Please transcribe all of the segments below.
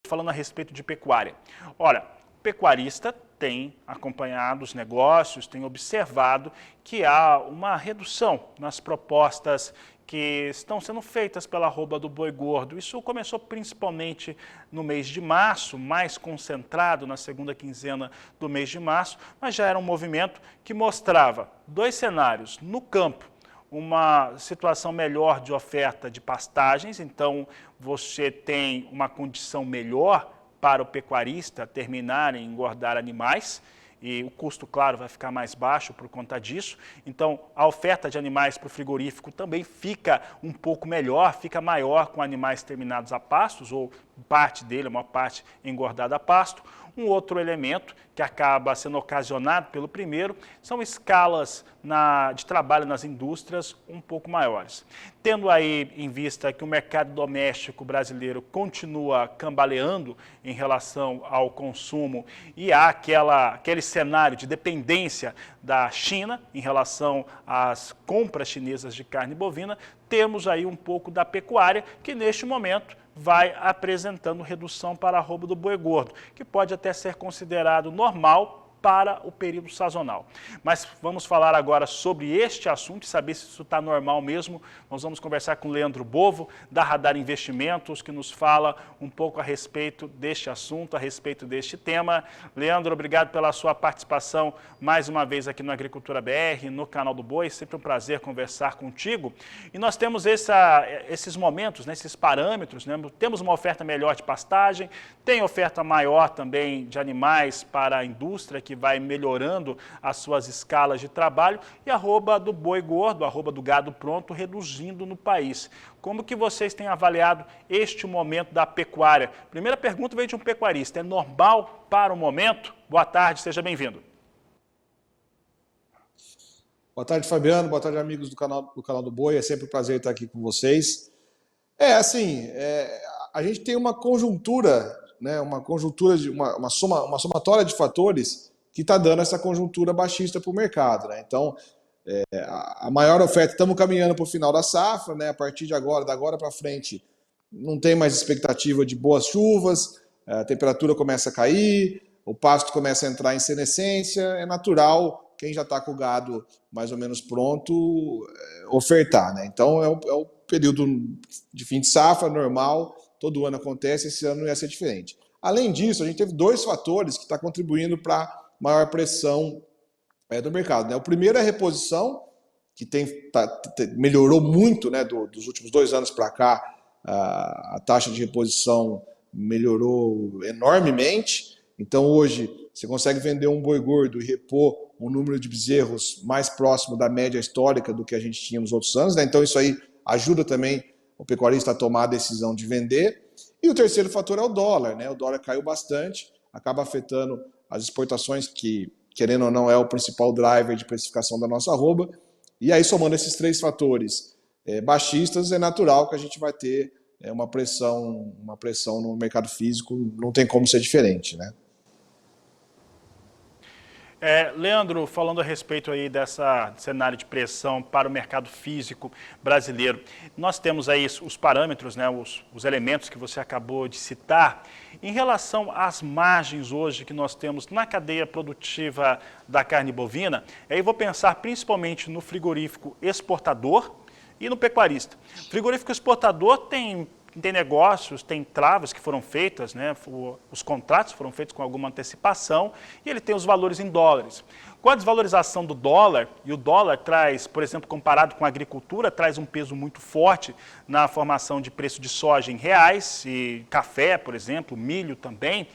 falando a respeito de pecuária. Olha, o pecuarista tem acompanhado os negócios, tem observado que há uma redução nas propostas que estão sendo feitas pela arroba do boi gordo. Isso começou principalmente no mês de março, mais concentrado na segunda quinzena do mês de março, mas já era um movimento que mostrava dois cenários. No campo, uma situação melhor de oferta de pastagens, então você tem uma condição melhor para o pecuarista terminar em engordar animais, e o custo, claro, vai ficar mais baixo por conta disso. Então, a oferta de animais para o frigorífico também fica um pouco melhor, fica maior com animais terminados a pastos, ou parte dele, uma parte engordada a pasto. Um outro elemento que acaba sendo ocasionado pelo primeiro são escalas de trabalho nas indústrias um pouco maiores. Tendo aí em vista que o mercado doméstico brasileiro continua cambaleando em relação ao consumo e há aquele cenário de dependência da China em relação às compras chinesas de carne bovina, temos aí um pouco da pecuária que neste momento vai apresentando redução para a arroba do boi gordo, que pode até ser considerado normal para o período sazonal. Mas vamos falar agora sobre este assunto e saber se isso está normal mesmo. Nós vamos conversar com o Leandro Bovo, da Radar Investimentos, que nos fala um pouco a respeito deste assunto, a respeito deste tema. Leandro, obrigado pela sua participação mais uma vez aqui no Agricultura BR, no canal do Boi. Sempre um prazer conversar contigo. E nós temos esses momentos, né, esses parâmetros, né? Temos uma oferta melhor de pastagem, tem oferta maior também de animais para a indústria, que vai melhorando as suas escalas de trabalho, e a arroba do boi gordo, a arroba do gado pronto, reduzindo no país. Como que vocês têm avaliado este momento da pecuária? Primeira pergunta veio de um pecuarista, é normal para o momento? Boa tarde, seja bem-vindo. Boa tarde, Fabiano, boa tarde, amigos do canal do Boi, é sempre um prazer estar aqui com vocês. A gente tem uma conjuntura, né, uma somatória de fatores que está dando essa conjuntura baixista para o mercado, né? Então, a maior oferta, estamos caminhando para o final da safra, né? A partir de agora, da agora para frente, não tem mais expectativa de boas chuvas, a temperatura começa a cair, o pasto começa a entrar em senescência, é natural, quem já está com o gado mais ou menos pronto, ofertar, né? Então, é o período de fim de safra normal, todo ano acontece, esse ano não ia ser diferente. Além disso, a gente teve dois fatores que estão contribuindo para maior pressão do mercado, né? O primeiro é a reposição, que melhorou muito, né, dos últimos 2 anos para cá, a taxa de reposição melhorou enormemente. Então hoje você consegue vender um boi gordo e repor um número de bezerros mais próximo da média histórica do que a gente tinha nos outros anos, né? Então isso aí ajuda também o pecuarista a tomar a decisão de vender. E o terceiro fator é o dólar, né? O dólar caiu bastante, acaba afetando as exportações, que, querendo ou não, é o principal driver de precificação da nossa arroba. E aí, somando esses 3 fatores baixistas, é natural que a gente vai ter uma pressão no mercado físico, não tem como ser diferente, né? Leandro, falando a respeito aí dessa cenário de pressão para o mercado físico brasileiro, nós temos aí os parâmetros, né, os elementos que você acabou de citar. Em relação às margens hoje que nós temos na cadeia produtiva da carne bovina, aí vou pensar principalmente no frigorífico exportador e no pecuarista. O frigorífico exportador tem negócios, tem travas que foram feitas, né? Os contratos foram feitos com alguma antecipação e ele tem os valores em dólares. Com a desvalorização do dólar, e o dólar traz, por exemplo, comparado com a agricultura, traz um peso muito forte na formação de preço de soja em reais, e café, por exemplo, milho também.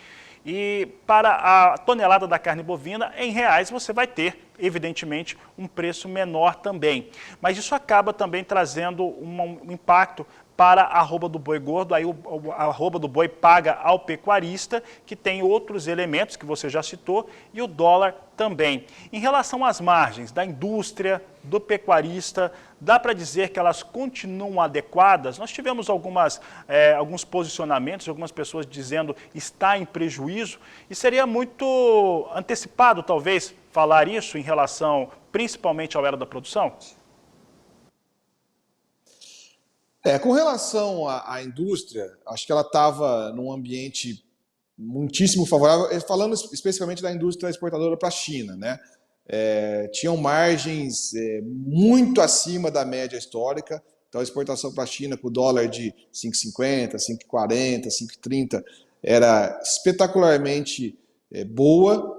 E para a tonelada da carne bovina, em reais, você vai ter, evidentemente, um preço menor também. Mas isso acaba também trazendo um impacto para a arroba do boi gordo, aí a arroba do boi paga ao pecuarista, que tem outros elementos que você já citou, e o dólar também. Em relação às margens da indústria, do pecuarista, dá para dizer que elas continuam adequadas? Nós tivemos alguns posicionamentos, algumas pessoas dizendo está em prejuízo, e seria muito antecipado, talvez, falar isso em relação principalmente ao era da produção? Com relação à indústria, acho que ela estava num ambiente muitíssimo favorável, falando especificamente da indústria exportadora para a China, né? Tinham margens muito acima da média histórica, então a exportação para a China com o dólar de 5,50, 5,40, 5,30 era espetacularmente boa.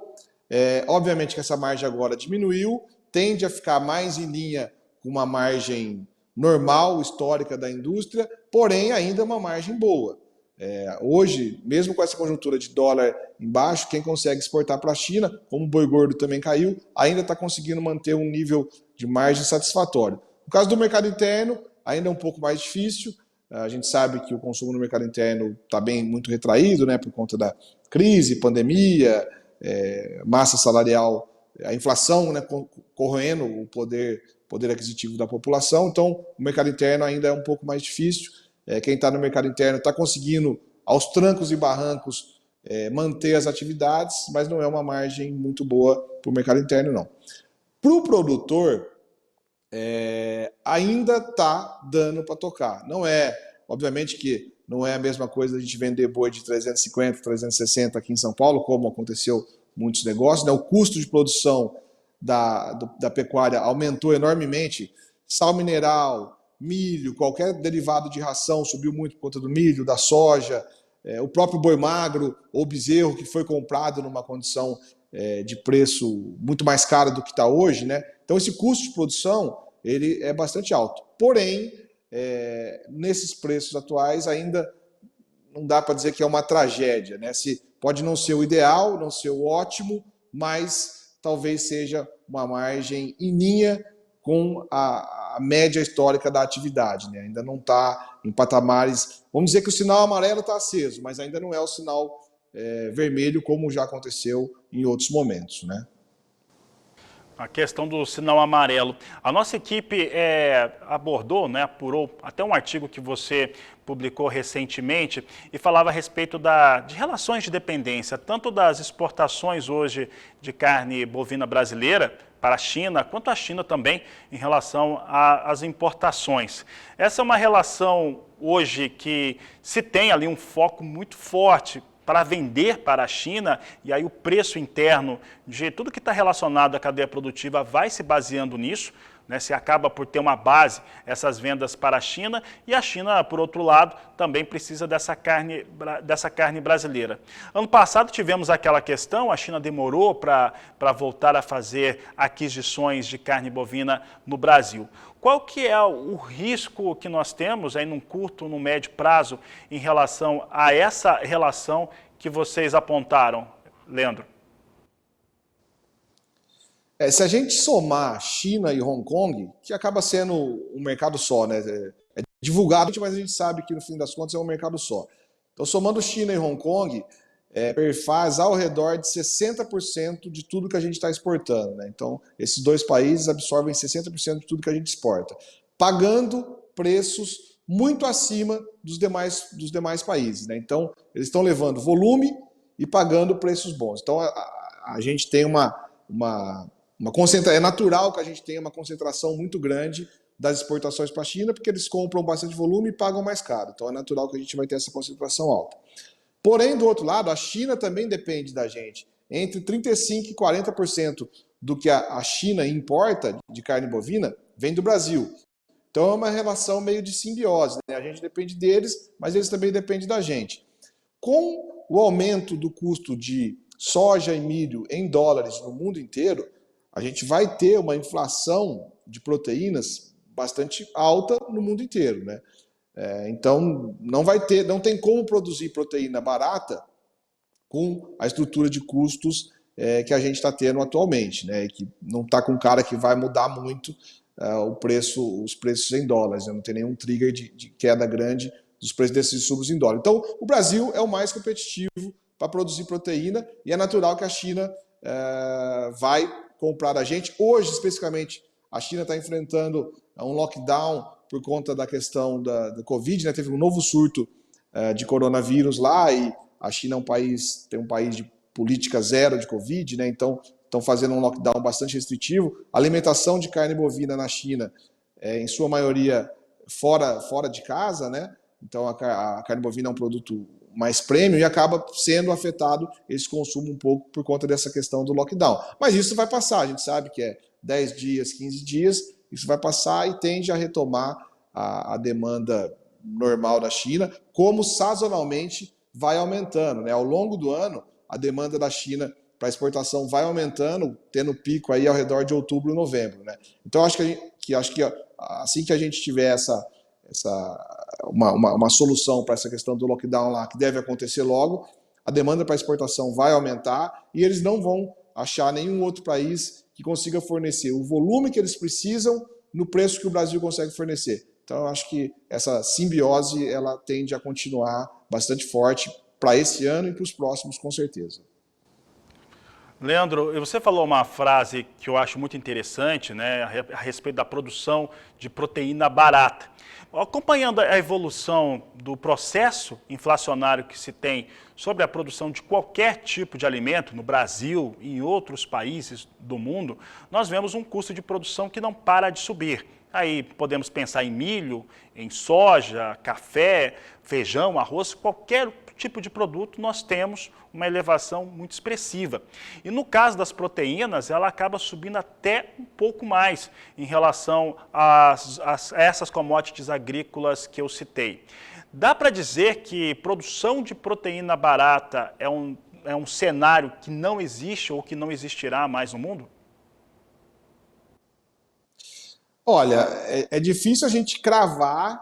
Obviamente que essa margem agora diminuiu, tende a ficar mais em linha com uma margem normal, histórica da indústria, porém ainda é uma margem boa. Hoje, mesmo com essa conjuntura de dólar embaixo, quem consegue exportar para a China, como o boi gordo também caiu, ainda está conseguindo manter um nível de margem satisfatório. No caso do mercado interno, ainda é um pouco mais difícil. A gente sabe que o consumo no mercado interno está bem muito retraído, né, por conta da crise, pandemia, massa salarial, a inflação, né, corroendo o poder aquisitivo da população. Então, o mercado interno ainda é um pouco mais difícil. Quem está no mercado interno está conseguindo, aos trancos e barrancos, manter as atividades, mas não é uma margem muito boa para o mercado interno, não. Para o produtor, ainda está dando para tocar. Não é, obviamente que não é a mesma coisa a gente vender boi de 350, 360 aqui em São Paulo, como aconteceu muitos negócios, né? O custo de produção da pecuária aumentou enormemente, sal mineral, milho, qualquer derivado de ração subiu muito por conta do milho, da soja, o próprio boi magro ou bezerro que foi comprado numa condição de preço muito mais caro do que está hoje, né? Então esse custo de produção ele é bastante alto. Porém, nesses preços atuais ainda não dá para dizer que é uma tragédia, né? Pode não ser o ideal, não ser o ótimo, mas talvez seja uma margem em linha com a média histórica da atividade, né? Ainda não está em patamares. Vamos dizer que o sinal amarelo está aceso, mas ainda não é o sinal vermelho, como já aconteceu em outros momentos, né? A questão do sinal amarelo. A nossa equipe abordou, né, apurou até um artigo que você publicou recentemente e falava a respeito de relações de dependência, tanto das exportações hoje de carne bovina brasileira para a China, quanto a China também em relação às importações. Essa é uma relação hoje que se tem ali um foco muito forte para vender para a China, e aí o preço interno de tudo que está relacionado à cadeia produtiva vai se baseando nisso, né? Se acaba por ter uma base essas vendas para a China, e a China, por outro lado, também precisa dessa carne brasileira. Ano passado tivemos aquela questão, a China demorou para voltar a fazer aquisições de carne bovina no Brasil. Qual que é o risco que nós temos aí num curto, no médio prazo em relação a essa relação que vocês apontaram, Leandro? Se a gente somar China e Hong Kong, que acaba sendo um mercado só, né? É divulgado, mas a gente sabe que no fim das contas é um mercado só. Então, somando China e Hong Kong, faz ao redor de 60% de tudo que a gente está exportando, né? Então, esses dois países absorvem 60% de tudo que a gente exporta, pagando preços muito acima dos demais países, né? Então, eles estão levando volume e pagando preços bons. Então, a gente tem é natural que a gente tenha uma concentração muito grande das exportações para a China, porque eles compram bastante volume e pagam mais caro. Então, é natural que a gente vai ter essa concentração alta. Porém, do outro lado, a China também depende da gente. Entre 35% e 40% do que a China importa de carne bovina vem do Brasil. Então é uma relação meio de simbiose, né? A gente depende deles, mas eles também dependem da gente. Com o aumento do custo de soja e milho em dólares no mundo inteiro, a gente vai ter uma inflação de proteínas bastante alta no mundo inteiro, né? Então não tem como produzir proteína barata com a estrutura de custos que a gente está tendo atualmente, né? Que não está com cara que vai mudar muito os preços em dólares, né? Não tem nenhum trigger de queda grande dos preços desses insumos em dólar. Então, o Brasil é o mais competitivo para produzir proteína e é natural que a China vai comprar a gente. Hoje, especificamente, a China está enfrentando um lockdown por conta da questão da Covid, né? Teve um novo surto de coronavírus lá e a China tem um país de política zero de Covid, né? Então estão fazendo um lockdown bastante restritivo. A alimentação de carne bovina na China, em sua maioria, fora de casa, né? Então a carne bovina é um produto mais premium e acaba sendo afetado esse consumo um pouco por conta dessa questão do lockdown. Mas isso vai passar, a gente sabe que é 10 dias, 15 dias, isso vai passar e tende a retomar a demanda normal da China, como sazonalmente vai aumentando, né? Ao longo do ano, a demanda da China para exportação vai aumentando, tendo pico aí ao redor de outubro e novembro, né? Então acho que assim que a gente tiver uma solução para essa questão do lockdown lá, que deve acontecer logo, a demanda para exportação vai aumentar e eles não vão achar nenhum outro país que consiga fornecer o volume que eles precisam no preço que o Brasil consegue fornecer. Então, eu acho que essa simbiose ela tende a continuar bastante forte para esse ano e para os próximos, com certeza. Leandro, você falou uma frase que eu acho muito interessante, né, a respeito da produção de proteína barata. Acompanhando a evolução do processo inflacionário que se tem sobre a produção de qualquer tipo de alimento no Brasil e em outros países do mundo, nós vemos um custo de produção que não para de subir. Aí podemos pensar em milho, em soja, café, feijão, arroz, qualquer tipo de produto nós temos uma elevação muito expressiva. E no caso das proteínas, ela acaba subindo até um pouco mais em relação a essas commodities agrícolas que eu citei. Dá para dizer que produção de proteína barata é um cenário que não existe ou que não existirá mais no mundo? Olha, é difícil a gente cravar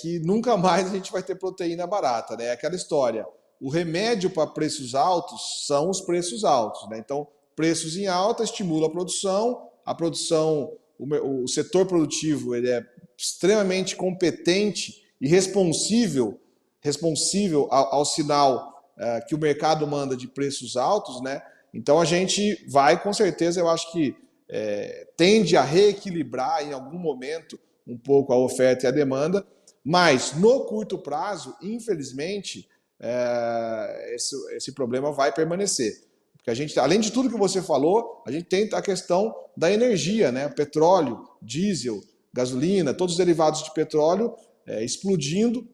que nunca mais a gente vai ter proteína barata, né? É aquela história. O remédio para preços altos são os preços altos, né? Então, preços em alta estimula a produção, o setor produtivo ele é extremamente competente e responsivo ao sinal que o mercado manda de preços altos, né? Então a gente vai, com certeza, eu acho que tende a reequilibrar em algum momento um pouco a oferta e a demanda, mas no curto prazo, infelizmente, esse problema vai permanecer. Porque a gente, além de tudo que você falou, a gente tem a questão da energia, né? Petróleo, diesel, gasolina, todos os derivados de petróleo explodindo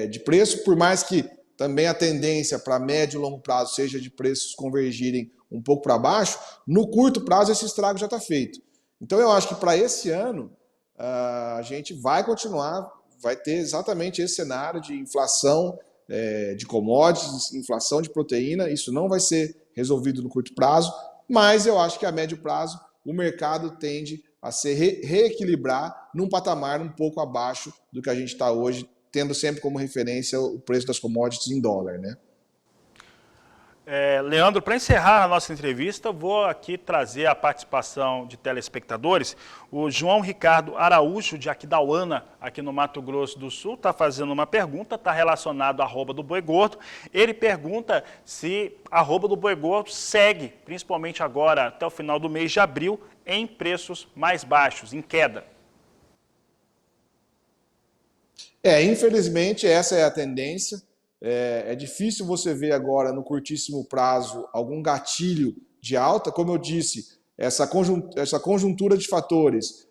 de preço, por mais que também a tendência para médio e longo prazo seja de preços convergirem um pouco para baixo, no curto prazo esse estrago já está feito. Então eu acho que para esse ano a gente vai continuar, vai ter exatamente esse cenário de inflação de commodities, inflação de proteína, isso não vai ser resolvido no curto prazo, mas eu acho que a médio prazo o mercado tende a se reequilibrar num patamar um pouco abaixo do que a gente está hoje, tendo sempre como referência o preço das commodities em dólar, né? Leandro, para encerrar a nossa entrevista, vou aqui trazer a participação de telespectadores. O João Ricardo Araújo, de Aquidauana, aqui no Mato Grosso do Sul, está fazendo uma pergunta, está relacionado à arroba do Boi Gordo. Ele pergunta se a arroba do Boi Gordo segue, principalmente agora, até o final do mês de abril, em preços mais baixos, em queda. Infelizmente, essa é a tendência. É difícil você ver agora, no curtíssimo prazo, algum gatilho de alta. Como eu disse, essa conjuntura de fatores,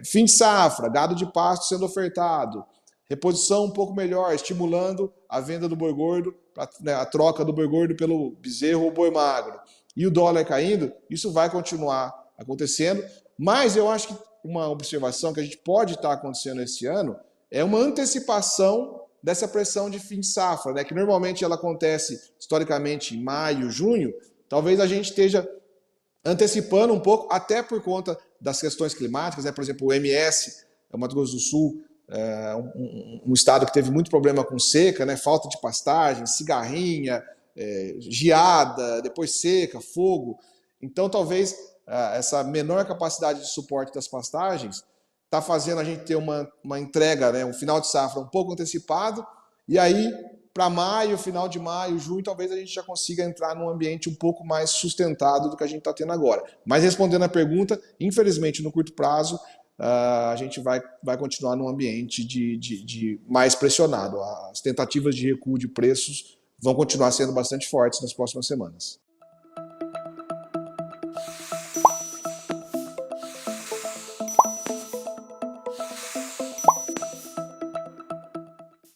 fim de safra, gado de pasto sendo ofertado, reposição um pouco melhor, estimulando a venda do boi gordo, a troca do boi gordo pelo bezerro ou boi magro, e o dólar caindo, isso vai continuar acontecendo. Mas eu acho que uma observação que a gente pode estar acontecendo esse ano é uma antecipação dessa pressão de fim de safra, né, que normalmente ela acontece historicamente em maio, junho. Talvez a gente esteja antecipando um pouco, até por conta das questões climáticas, né? Por exemplo, o MS, o Mato Grosso do Sul, um estado que teve muito problema com seca, né? Falta de pastagem, cigarrinha, geada, depois seca, fogo. Então, talvez essa menor capacidade de suporte das pastagens está fazendo a gente ter uma entrega, né, um final de safra um pouco antecipado, e aí, para maio, final de maio, junho, talvez a gente já consiga entrar num ambiente um pouco mais sustentado do que a gente está tendo agora. Mas respondendo a pergunta, infelizmente, no curto prazo, a gente vai continuar num ambiente de mais pressionado. As tentativas de recuo de preços vão continuar sendo bastante fortes nas próximas semanas.